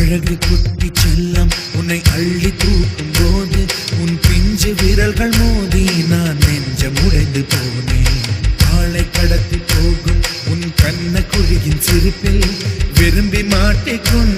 அழகு குட்டி செல்லம் உன்னை அள்ளி தூக்கும் போது உன் பிஞ்சு விரல்கள் மோதி நான் நெஞ்சம் உடைந்து போனேன். ஆளை கடத்தி போகும் உன் கண்ண குழியின் சிரிப்பில் விரும்பி மாட்டிக்கொண்டு